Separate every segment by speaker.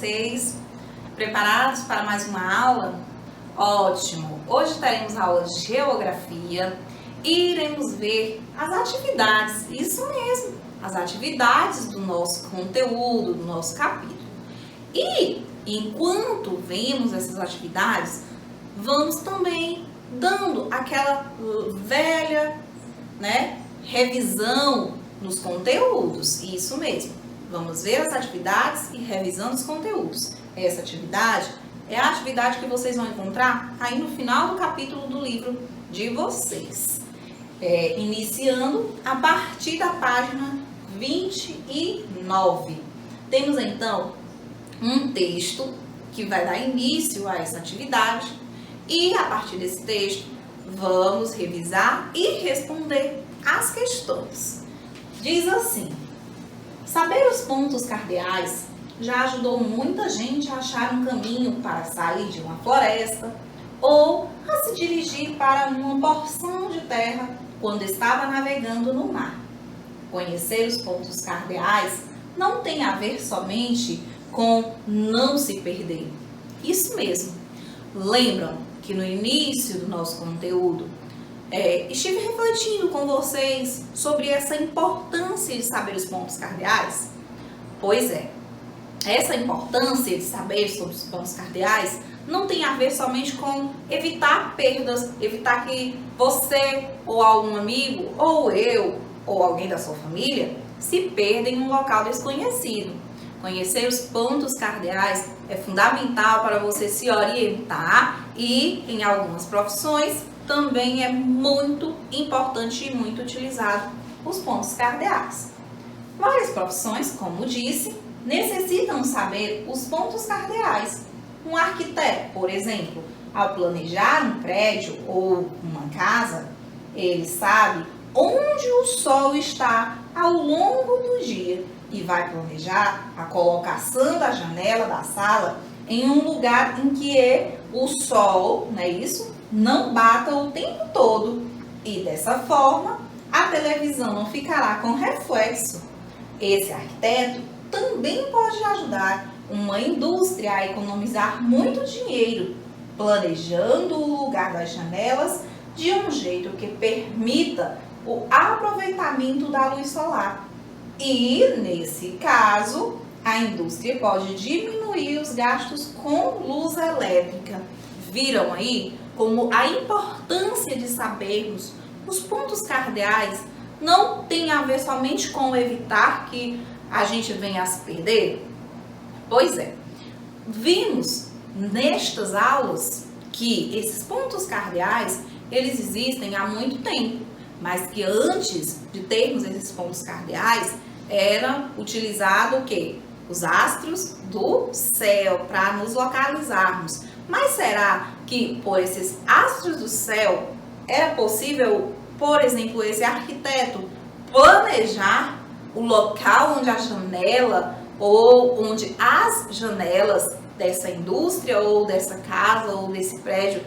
Speaker 1: vocês? Preparados para mais uma aula? Ótimo! Hoje teremos aula de geografia e iremos ver as atividades, isso mesmo, as atividades do nosso conteúdo, do nosso capítulo. E enquanto vemos essas atividades, vamos também dando aquela velha, revisão nos conteúdos, isso mesmo. Vamos ver as atividades e revisando os conteúdos. Essa atividade é a atividade que vocês vão encontrar aí no final do capítulo do livro de vocês. Iniciando a partir da página 29. Temos então um texto que vai dar início a essa atividade e a partir desse texto vamos revisar e responder as questões. Diz assim: saber os pontos cardeais já ajudou muita gente a achar um caminho para sair de uma floresta ou a se dirigir para uma porção de terra quando estava navegando no mar. Conhecer os pontos cardeais não tem a ver somente com não se perder. Isso mesmo. Lembram que no início do nosso conteúdo estive refletindo com vocês sobre essa importância de saber os pontos cardeais? Pois é, essa importância de saber sobre os pontos cardeais não tem a ver somente com evitar perdas, evitar que você ou algum amigo, ou eu, ou alguém da sua família, se perda em um local desconhecido. Conhecer os pontos cardeais é fundamental para você se orientar e, em algumas profissões, também é muito importante e muito utilizado os pontos cardeais. Várias profissões, como disse, necessitam saber os pontos cardeais. Um arquiteto, por exemplo, ao planejar um prédio ou uma casa, ele sabe onde o sol está ao longo do dia e vai planejar a colocação da janela da sala em um lugar em que o sol, não bata o tempo todo e dessa forma a televisão não ficará com reflexo. Esse arquiteto também pode ajudar uma indústria a economizar muito dinheiro, planejando o lugar das janelas de um jeito que permita o aproveitamento da luz solar. E, nesse caso, a indústria pode diminuir os gastos com luz elétrica. Viram aí como a importância de sabermos os pontos cardeais não tem a ver somente com evitar que a gente venha a se perder? Pois é, vimos nestas aulas que esses pontos cardeais, eles existem há muito tempo, mas que antes de termos esses pontos cardeais, era utilizado o quê? Os astros do céu para nos localizarmos. Mas será que por esses astros do céu era possível, por exemplo, esse arquiteto planejar o local onde a janela ou onde as janelas dessa indústria ou dessa casa ou desse prédio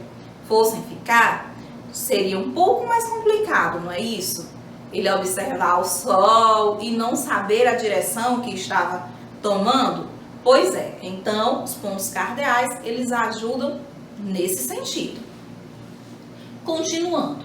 Speaker 1: fossem ficar? Seria um pouco mais complicado, não é isso? Ele observar o sol e não saber a direção que estava tomando? Pois é, então os pontos cardeais, eles ajudam nesse sentido. Continuando,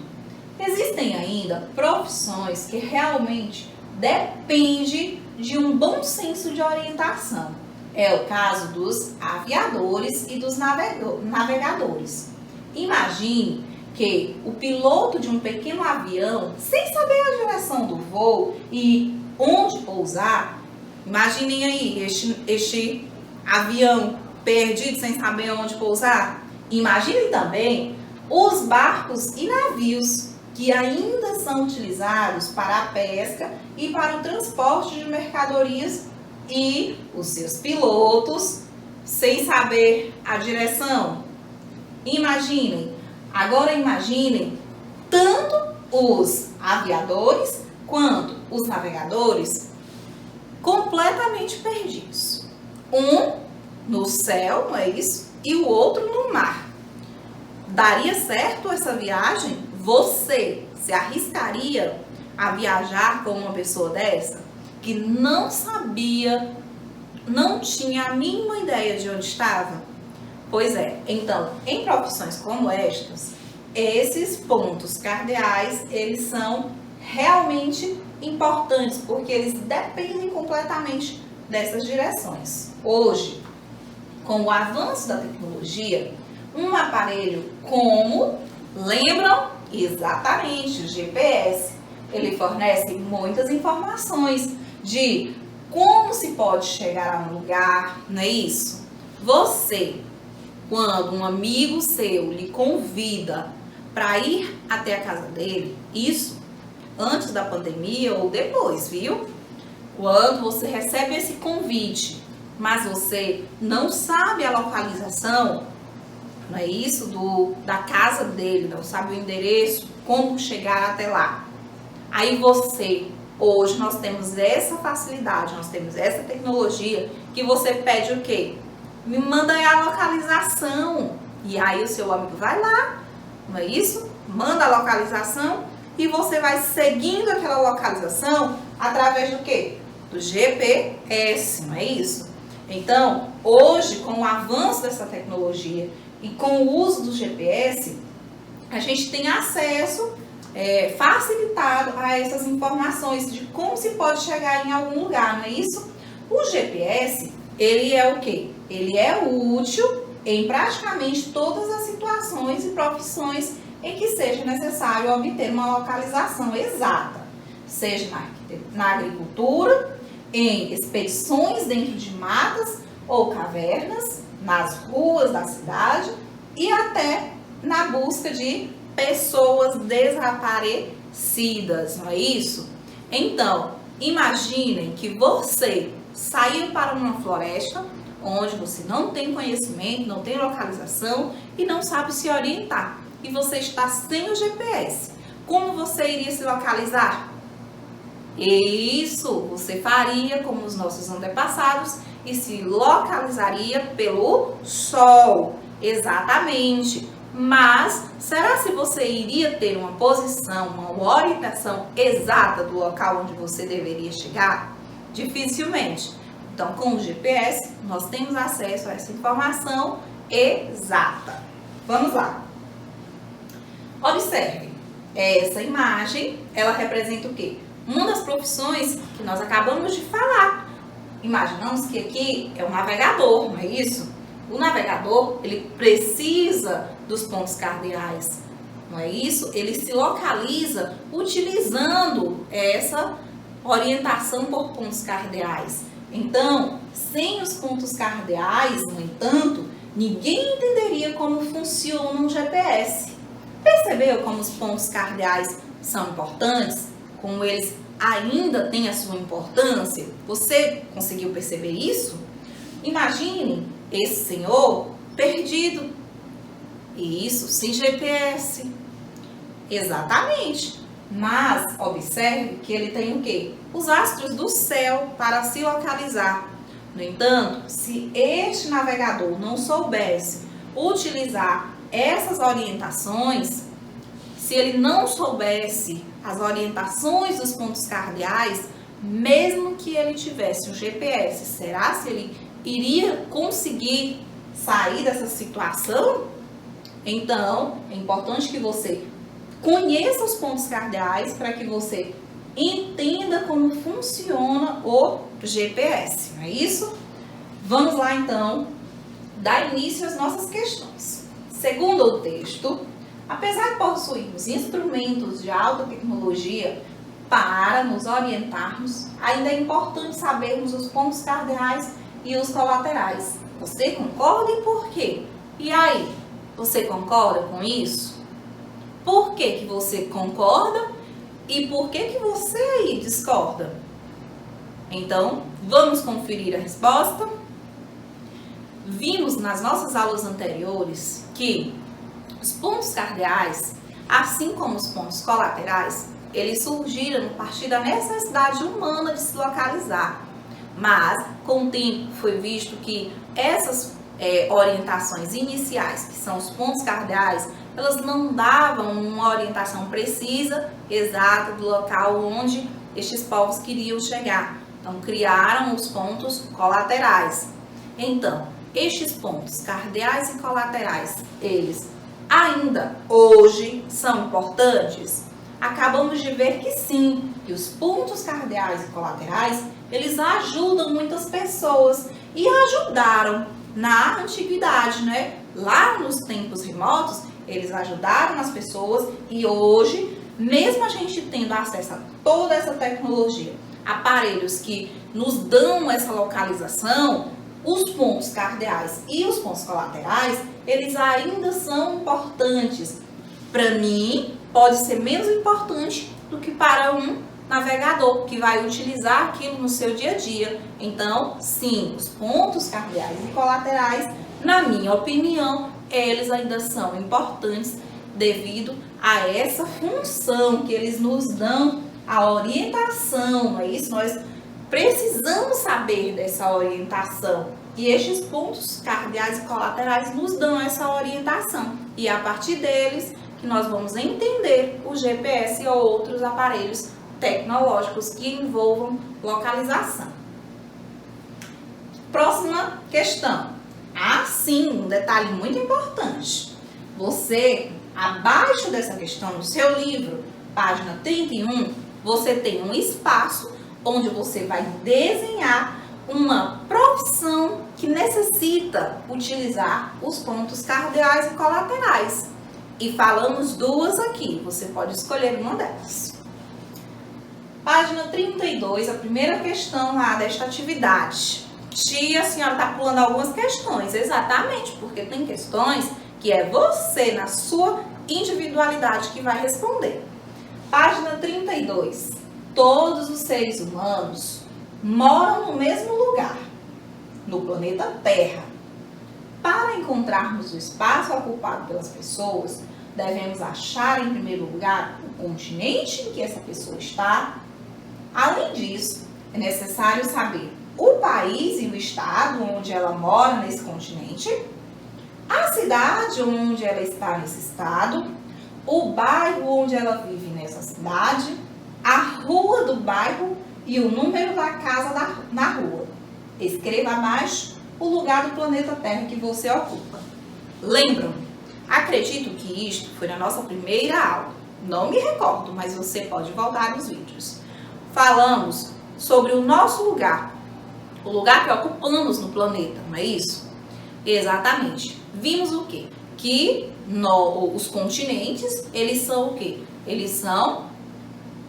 Speaker 1: existem ainda profissões que realmente dependem de um bom senso de orientação. É o caso dos aviadores e dos navegadores. Imagine que o piloto de um pequeno avião, sem saber a direção do voo e onde pousar, imaginem aí este avião perdido sem saber onde pousar. Imaginem também os barcos e navios que ainda são utilizados para a pesca e para o transporte de mercadorias e os seus pilotos sem saber a direção. Agora imaginem tanto os aviadores quanto os navegadores completamente perdidos. Um no céu, não é isso? E o outro no mar. Daria certo essa viagem? Você se arriscaria a viajar com uma pessoa dessa? Que não sabia não tinha a mínima ideia de onde estava? Pois é, então, em profissões como estas, esses pontos cardeais, eles são realmente importantes, porque eles dependem completamente dessas direções. Hoje, com o avanço da tecnologia, um aparelho como, lembram? Exatamente, o GPS, ele fornece muitas informações de como se pode chegar a um lugar, não é isso? Você, quando um amigo seu lhe convida para ir até a casa dele, isso antes da pandemia ou depois, viu? Quando você recebe esse convite, mas você não sabe a localização, não é isso? Da casa dele, não sabe o endereço, como chegar até lá. Aí hoje nós temos essa facilidade, nós temos essa tecnologia, que você pede o quê? Me manda aí a localização. E aí o seu amigo vai lá, não é isso? Manda a localização e você vai seguindo aquela localização através do quê? Do GPS, não é isso? Então, hoje, com o avanço dessa tecnologia e com o uso do GPS, a gente tem acesso facilitado a essas informações de como se pode chegar em algum lugar, não é isso? O GPS, ele é o quê? Ele é útil em praticamente todas as situações e profissões em que seja necessário obter uma localização exata, seja na agricultura, em expedições dentro de matas ou cavernas, nas ruas da cidade e até na busca de pessoas desaparecidas, não é isso? Então, imaginem que você saiu para uma floresta onde você não tem conhecimento, não tem localização e não sabe se orientar. E você está sem o GPS. Como você iria se localizar? Isso, você faria como os nossos antepassados e se localizaria pelo sol. Exatamente. Mas, será se você iria ter uma posição, uma orientação exata do local onde você deveria chegar? Dificilmente. Então, com o GPS, nós temos acesso a essa informação exata. Vamos lá. Observe, essa imagem, ela representa o quê? Uma das profissões que nós acabamos de falar. Imaginamos que aqui é um navegador, não é isso? O navegador, ele precisa dos pontos cardeais, não é isso? Ele se localiza utilizando essa orientação por pontos cardeais. Então, sem os pontos cardeais, no entanto, ninguém entenderia como funciona um GPS. Percebeu como os pontos cardeais são importantes? Como eles ainda têm a sua importância? Você conseguiu perceber isso? Imagine esse senhor perdido. E isso sem GPS. Exatamente. Mas observe que ele tem o quê? Os astros do céu para se localizar. No entanto, se este navegador não soubesse utilizar essas orientações, se ele não soubesse as orientações dos pontos cardeais, mesmo que ele tivesse um GPS, será se ele iria conseguir sair dessa situação? Então, é importante que você conheça os pontos cardeais para que você entenda como funciona o GPS, não é isso? Vamos lá então, dar início às nossas questões. Segundo o texto, apesar de possuirmos instrumentos de alta tecnologia para nos orientarmos, ainda é importante sabermos os pontos cardeais e os colaterais. Você concorda e por quê? E aí, você concorda com isso? Por que você concorda e por que você aí discorda? Então, vamos conferir a resposta? Vimos nas nossas aulas anteriores que os pontos cardeais, assim como os pontos colaterais, eles surgiram a partir da necessidade humana de se localizar. Mas, com o tempo, foi visto que essas orientações iniciais, que são os pontos cardeais, elas não davam uma orientação precisa, exata, do local onde estes povos queriam chegar. Então, criaram os pontos colaterais. Então, estes pontos cardeais e colaterais, eles ainda hoje são importantes? Acabamos de ver que sim, que os pontos cardeais e colaterais, eles ajudam muitas pessoas e ajudaram na antiguidade, né? Lá nos tempos remotos, eles ajudaram as pessoas e hoje, mesmo a gente tendo acesso a toda essa tecnologia, aparelhos que nos dão essa localização, os pontos cardeais e os pontos colaterais, eles ainda são importantes. Para mim, pode ser menos importante do que para um navegador que vai utilizar aquilo no seu dia a dia. Então, sim, os pontos cardeais e colaterais, na minha opinião, eles ainda são importantes devido a essa função que eles nos dão, a orientação, não é isso? Nós precisamos saber dessa orientação. E estes pontos cardeais e colaterais nos dão essa orientação. E é a partir deles que nós vamos entender o GPS ou outros aparelhos tecnológicos que envolvam localização. Próxima questão. Ah, sim, um detalhe muito importante. Você, abaixo dessa questão, no seu livro, página 31, você tem um espaço onde você vai desenhar uma profissão que necessita utilizar os pontos cardeais e colaterais. E falamos duas aqui, você pode escolher uma delas. Página 32, a primeira questão lá desta atividade. Tia, a senhora está pulando algumas questões, exatamente, porque tem questões que é você, na sua individualidade, que vai responder. Página 32. Todos os seres humanos moram no mesmo lugar, no planeta Terra. Para encontrarmos o espaço ocupado pelas pessoas, devemos achar, em primeiro lugar, o continente em que essa pessoa está. Além disso, é necessário saber o país e o estado onde ela mora nesse continente, a cidade onde ela está nesse estado, o bairro onde ela vive nessa cidade, a rua do bairro e o número da casa na rua. Escreva abaixo o lugar do planeta Terra que você ocupa. Lembram? Acredito que isto foi na nossa primeira aula. Não me recordo, mas você pode voltar nos vídeos. Falamos sobre o nosso lugar, o lugar que ocupamos no planeta, não é isso? Exatamente. Vimos o quê? Que os continentes, eles são o quê? Eles são,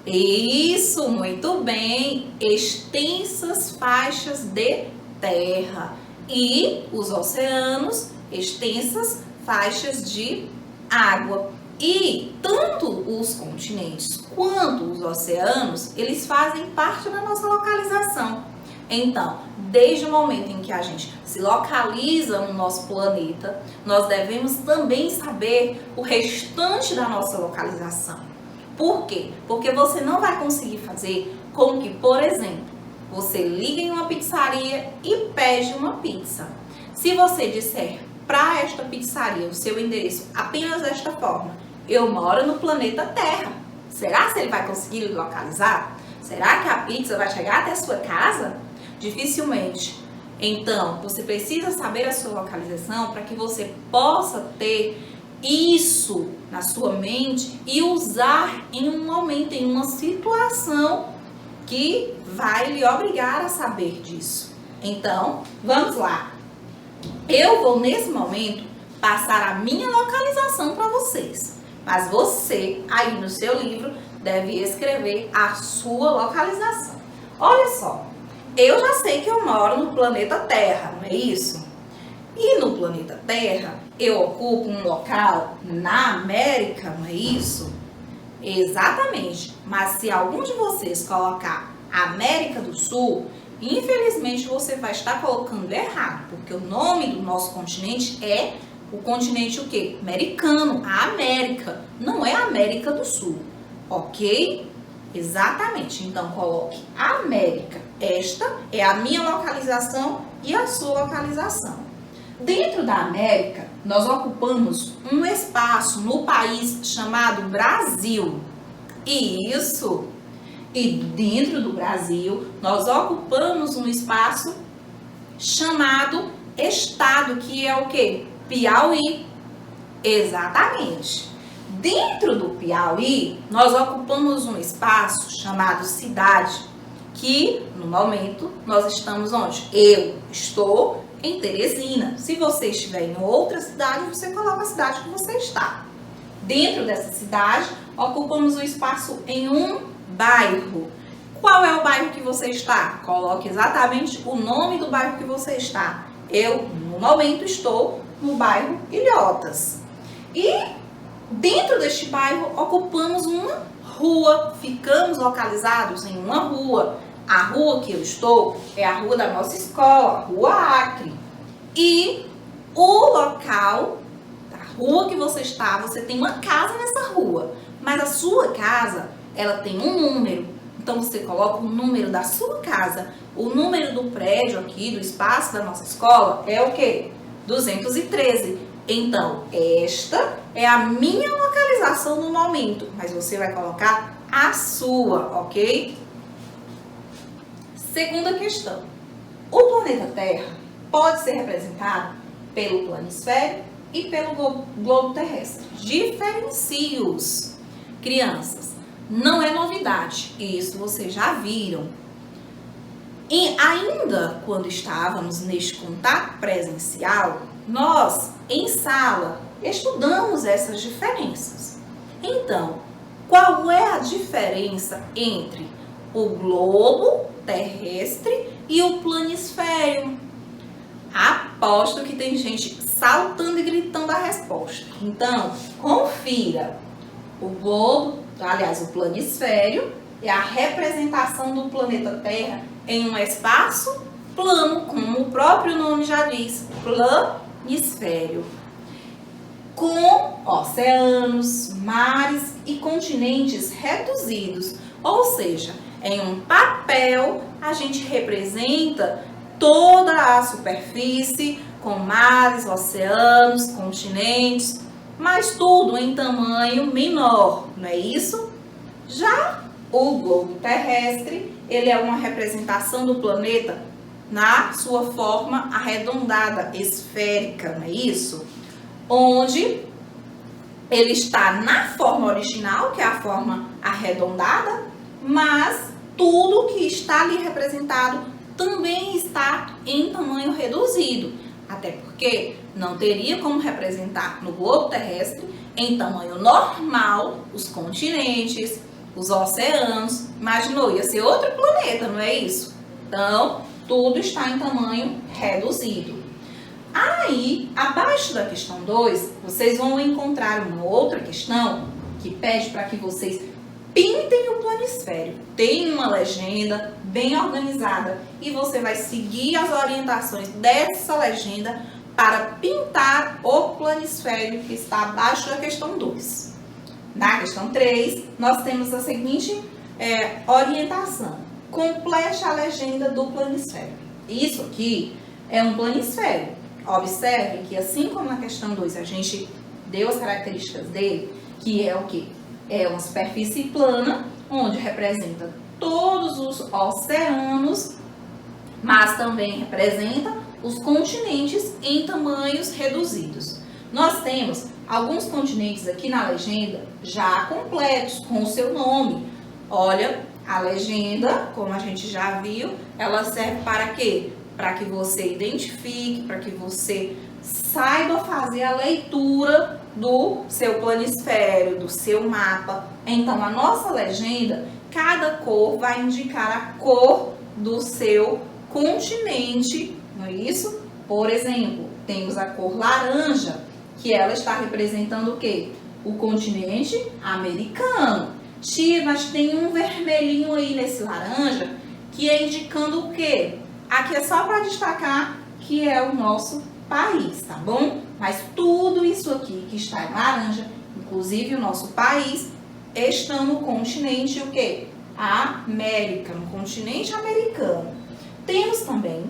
Speaker 1: isso, muito bem, extensas faixas de terra. E os oceanos, extensas faixas de água. E tanto os continentes quanto os oceanos, eles fazem parte da nossa localização. Então, desde o momento em que a gente se localiza no nosso planeta, nós devemos também saber o restante da nossa localização. Por quê? Porque você não vai conseguir fazer com que, por exemplo, você liga em uma pizzaria e pede uma pizza. Se você disser para esta pizzaria o seu endereço apenas desta forma, eu moro no planeta Terra, será que ele vai conseguir localizar? Será que a pizza vai chegar até a sua casa? Dificilmente. Então, você precisa saber a sua localização para que você possa ter isso na sua mente e usar em um momento, em uma situação que vai lhe obrigar a saber disso. Então, vamos lá. Eu vou, nesse momento, passar a minha localização para vocês. Mas você, aí no seu livro, deve escrever a sua localização. Olha só, eu já sei que eu moro no planeta Terra, não é isso? E no planeta Terra, eu ocupo um local na América, não é isso? Exatamente. Mas se algum de vocês colocar América do Sul, infelizmente você vai estar colocando errado, porque o nome do nosso continente é o continente o quê? Americano, a América, não é a América do Sul, ok? Exatamente, então coloque América, esta é a minha localização e a sua localização. Dentro da América, nós ocupamos um espaço no país chamado Brasil. E isso, E dentro do Brasil, nós ocupamos um espaço chamado estado, que é o quê? Piauí. Exatamente. Dentro do Piauí, nós ocupamos um espaço chamado cidade, que no momento nós estamos onde? Eu estou em Teresina. Se você estiver em outra cidade, você coloca a cidade que você está. Dentro dessa cidade, ocupamos o espaço em um bairro. Qual é o bairro que você está? Coloque exatamente o nome do bairro que você está. Eu, no momento, estou no bairro Ilhotas. E dentro deste bairro, ocupamos uma rua. Ficamos localizados em uma rua. A rua que eu estou é a rua da nossa escola, a Rua Acre. E o local da rua que você está, você tem uma casa nessa rua. Mas a sua casa, ela tem um número. Então, você coloca o número da sua casa. O número do prédio aqui, do espaço da nossa escola, é o quê? 213. Então, esta é a minha localização no momento. Mas você vai colocar a sua, ok? Segunda questão. O planeta Terra pode ser representado pelo planisfério e pelo globo terrestre. Diferencie-os. Crianças, não é novidade, isso vocês já viram. E ainda quando estávamos neste contato presencial, nós, em sala, estudamos essas diferenças. Então, qual é a diferença entre o globo terrestre e o planisfério? Aposto que tem gente saltando e gritando a resposta. Então, confira. O globo, aliás, o planisfério, é a representação do planeta Terra em um espaço plano, como o próprio nome já diz, planisfério, com oceanos, mares e continentes reduzidos. Ou seja, em um papel, a gente representa toda a superfície, com mares, oceanos, continentes, mas tudo em tamanho menor, não é isso? Já o globo terrestre, ele é uma representação do planeta na sua forma arredondada, esférica, não é isso? Onde ele está na forma original, que é a forma arredondada, mas tudo que está ali representado também está em tamanho reduzido. Até porque não teria como representar no globo terrestre em tamanho normal os continentes, os oceanos. Imaginou, ia ser outro planeta, não é isso? Então, tudo está em tamanho reduzido. Aí, abaixo da questão 2, vocês vão encontrar uma outra questão que pede para que vocês pintem o planisfério. Tem uma legenda bem organizada e você vai seguir as orientações dessa legenda para pintar o planisfério que está abaixo da questão 2. Na questão 3, nós temos a seguinte orientação. Complete a legenda do planisfério. Isso aqui é um planisfério. Observe que assim como na questão 2 a gente deu as características dele, que é o quê? É uma superfície plana, onde representa todos os oceanos, mas também representa os continentes em tamanhos reduzidos. Nós temos alguns continentes aqui na legenda já completos, com o seu nome. Olha, a legenda, como a gente já viu, ela serve para quê? Para que você identifique, para que você saiba fazer a leitura do seu planisfério, do seu mapa. Então, a nossa legenda, cada cor vai indicar a cor do seu continente, não é isso? Por exemplo, temos a cor laranja, que ela está representando o quê? O continente americano. Tia, mas tem um vermelhinho aí nesse laranja, que é indicando o quê? Aqui é só para destacar que é o nosso país, tá bom? Mas tudo isso aqui que está em laranja, inclusive o nosso país, está no continente o quê? América, no continente americano. Temos também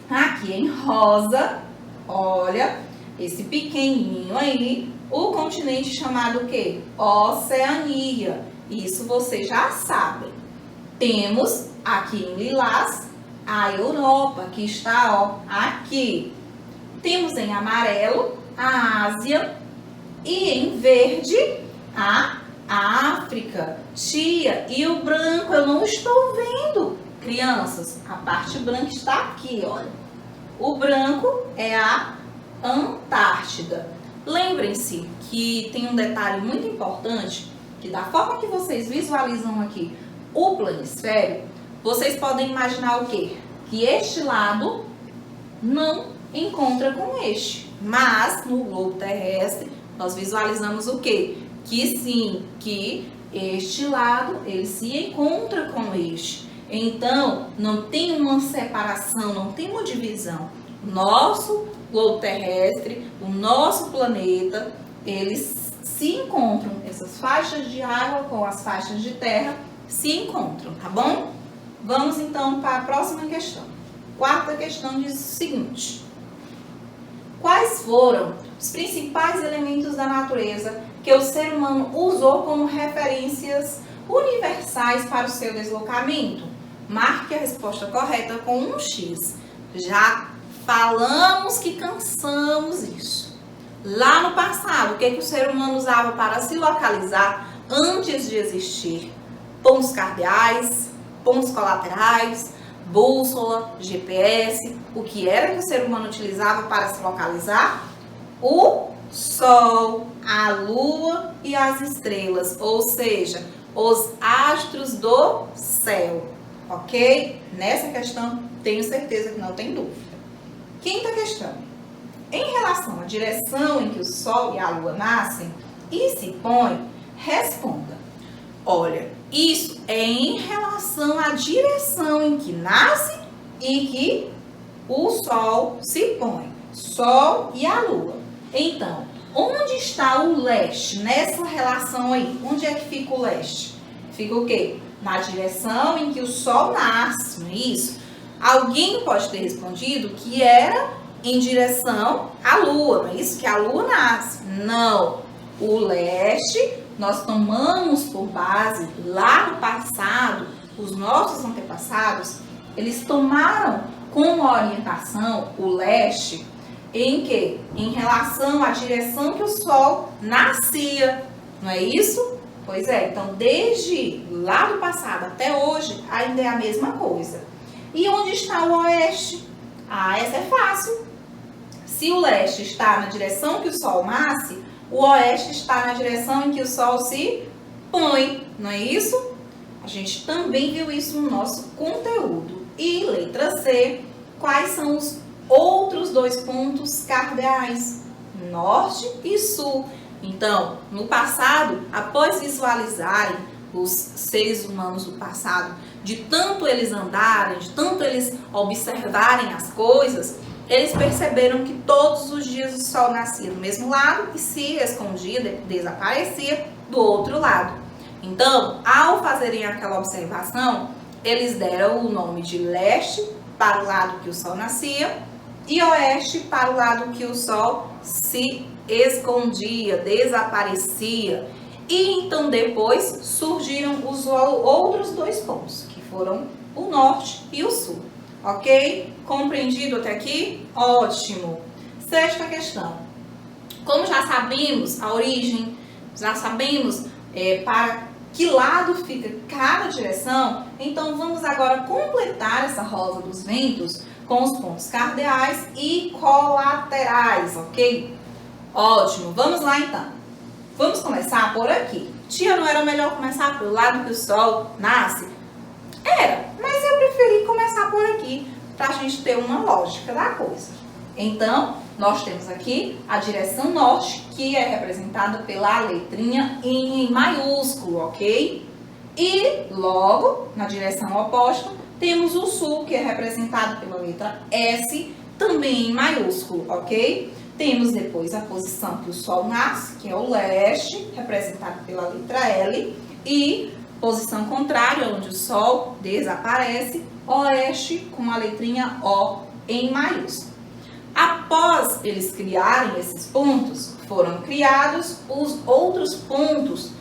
Speaker 1: aqui em rosa, olha, esse pequenininho aí, o continente chamado o quê? Oceania. Isso vocês já sabem. temos aqui em lilás a Europa, que está, ó, aqui. Temos em amarelo a Ásia e em verde a África. Tia, e o branco eu não estou vendo. Crianças, a parte branca está aqui, olha. O branco é a Antártida. Lembrem-se que tem um detalhe muito importante, que da forma que vocês visualizam aqui o planisfério, vocês podem imaginar o quê? Que este lado não encontra com este. Mas no globo terrestre, nós visualizamos o quê? Que sim, que este lado, ele se encontra com este. Então, não tem uma separação, não tem uma divisão. Nosso globo terrestre, o nosso planeta, eles se encontram. Essas faixas de água com as faixas de terra se encontram, tá bom? Vamos então para a próxima questão. Quarta questão diz o seguinte: quais foram os principais elementos da natureza que o ser humano usou como referências universais para o seu deslocamento? Marque a resposta correta com um X. Já falamos que cansamos isso. Lá no passado, o que o ser humano usava para se localizar antes de existir? Pontos cardeais, pontos colaterais, bússola, GPS. O que era que o ser humano utilizava para se localizar? O Sol, a Lua e as estrelas, ou seja, os astros do céu. Ok? Nessa questão, tenho certeza que não tem dúvida. Quinta questão. Em relação à direção em que o Sol e a Lua nascem e se põem, responda. Olha, isso é em relação à direção em que nasce e que o Sol se põe. Sol e a Lua. Então, onde está o leste nessa relação aí? Onde é que fica o leste? Fica o quê? Na direção em que o Sol nasce, não é isso? Alguém pode ter respondido que era em direção à Lua, não é isso? Que a Lua nasce. Não. O leste, nós tomamos por base, lá no passado, os nossos antepassados, eles tomaram como orientação o leste em que? Em relação à direção que o Sol nascia, não é isso? Pois é, então desde lá do passado até hoje ainda é a mesma coisa. E onde está o oeste? Ah, essa é fácil. Se o leste está na direção que o Sol nasce, o oeste está na direção em que o Sol se põe, não é isso? A gente também viu isso no nosso conteúdo. E letra C, quais são os outros dois pontos cardeais? Norte e sul. Então, no passado, após visualizarem os seres humanos do passado, de tanto eles andarem, de tanto eles observarem as coisas, eles perceberam que todos os dias o Sol nascia do mesmo lado e se escondia, desaparecia do outro lado. Então, ao fazerem aquela observação, eles deram o nome de leste para o lado que o Sol nascia e oeste para o lado que o Sol se escondia, desaparecia. E então depois surgiram os outros dois pontos, que foram o norte e o sul. Ok? Compreendido até aqui? Ótimo! Sexta questão. Como já sabemos a origem, já sabemos para que lado fica cada direção, então vamos agora completar essa rosa dos ventos com os pontos cardeais e colaterais, ok? Ótimo, vamos lá então. Vamos começar por aqui. Tia, não era melhor começar pelo lado que o Sol nasce? Era, mas eu preferi começar por aqui, para a gente ter uma lógica da coisa. Então, nós temos aqui a direção norte, que é representada pela letrinha N em maiúsculo, ok? E logo, na direção oposta, temos o sul, que é representado pela letra S, também em maiúsculo, ok? Temos depois a posição que o Sol nasce, que é o leste, representado pela letra L, e posição contrária, onde o Sol desaparece, oeste, com a letrinha O em maiúsculo. Após eles criarem esses pontos, foram criados os outros pontos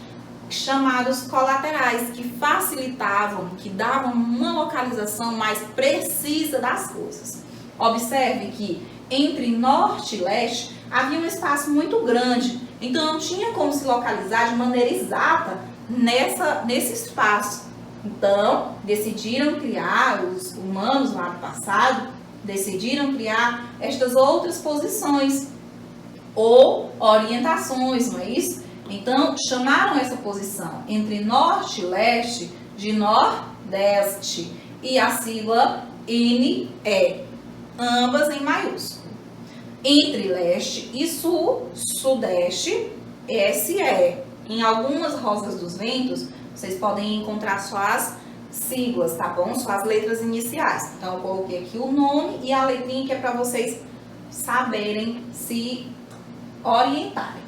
Speaker 1: chamados colaterais, que facilitavam, que davam uma localização mais precisa das coisas. Observe que entre norte e leste havia um espaço muito grande, então não tinha como se localizar de maneira exata nesse espaço. Então, decidiram criar, os humanos lá no passado, decidiram criar estas outras posições ou orientações, não é isso? Então, chamaram essa posição entre norte e leste de nordeste e a sigla NE, ambas em maiúsculo. Entre leste e sul, sudeste, SE. Em algumas rosas dos ventos, vocês podem encontrar suas siglas, tá bom? Suas letras iniciais. Então, eu coloquei aqui o nome e a letrinha que é para vocês saberem se orientarem.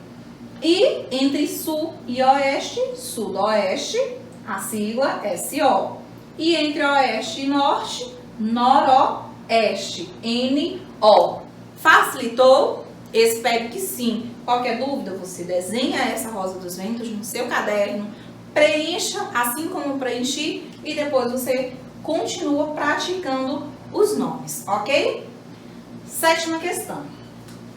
Speaker 1: E entre sul e oeste, sudoeste, a sigla SO. E entre oeste e norte, noroeste, NO. Facilitou? Espero que sim. Qualquer dúvida, você desenha essa rosa dos ventos no seu caderno, preencha assim como eu preenchi e depois você continua praticando os nomes, ok? 7ª questão.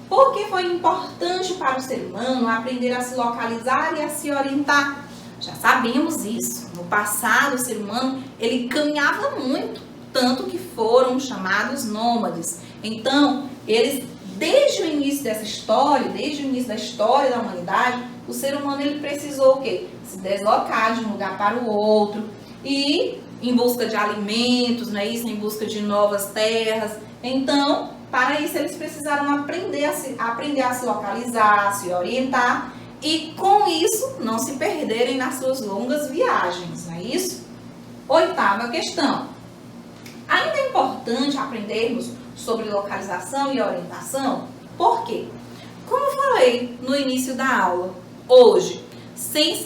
Speaker 1: Por que foi importante para o ser humano aprender a se localizar e a se orientar? Já sabemos isso. No passado, o ser humano, ele caminhava muito, tanto que foram chamados nômades. Então, eles, desde o início dessa história, desde o início da história da humanidade, o ser humano, ele precisou o quê? Se deslocar de um lugar para o outro e em busca de alimentos, não é isso? Em busca de novas terras. Então, para isso, eles precisaram aprender a se localizar, a se orientar e, com isso, não se perderem nas suas longas viagens, não é isso? 8ª questão. Ainda é importante aprendermos sobre localização e orientação? Por quê? Como eu falei no início da aula, hoje, sem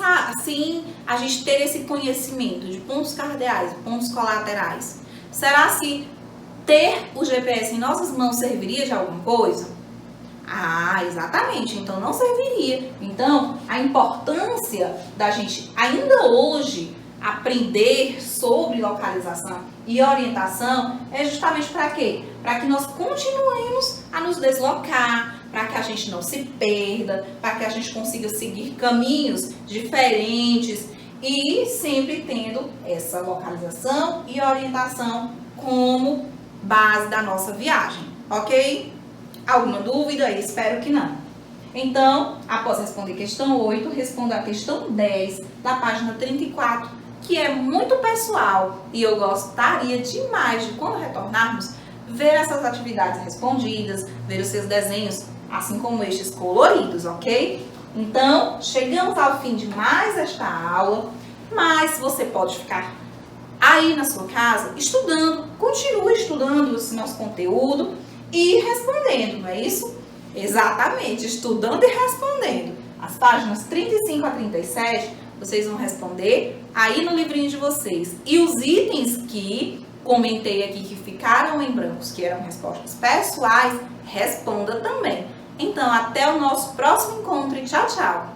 Speaker 1: a gente ter esse conhecimento de pontos cardeais, pontos colaterais, será que ter o GPS em nossas mãos serviria de alguma coisa? Ah, exatamente, então não serviria. Então, a importância da gente ainda hoje aprender sobre localização e orientação é justamente para quê? Para que nós continuemos a nos deslocar, para que a gente não se perda, para que a gente consiga seguir caminhos diferentes e sempre tendo essa localização e orientação como base da nossa viagem, ok? Alguma dúvida? Espero que não. Então, após responder questão 8, responda a questão 10 da página 34, que é muito pessoal e eu gostaria demais de, quando retornarmos, ver essas atividades respondidas, ver os seus desenhos, assim como estes coloridos, ok? Então, chegamos ao fim de mais esta aula, mas você pode ficar aí na sua casa estudando, continue estudando esse nosso conteúdo e respondendo, não é isso? Exatamente, estudando e respondendo. As páginas 35 a 37, vocês vão responder aí no livrinho de vocês. E os itens que comentei aqui que ficaram em brancos, que eram respostas pessoais, responda também. Então, até o nosso próximo encontro e tchau, tchau!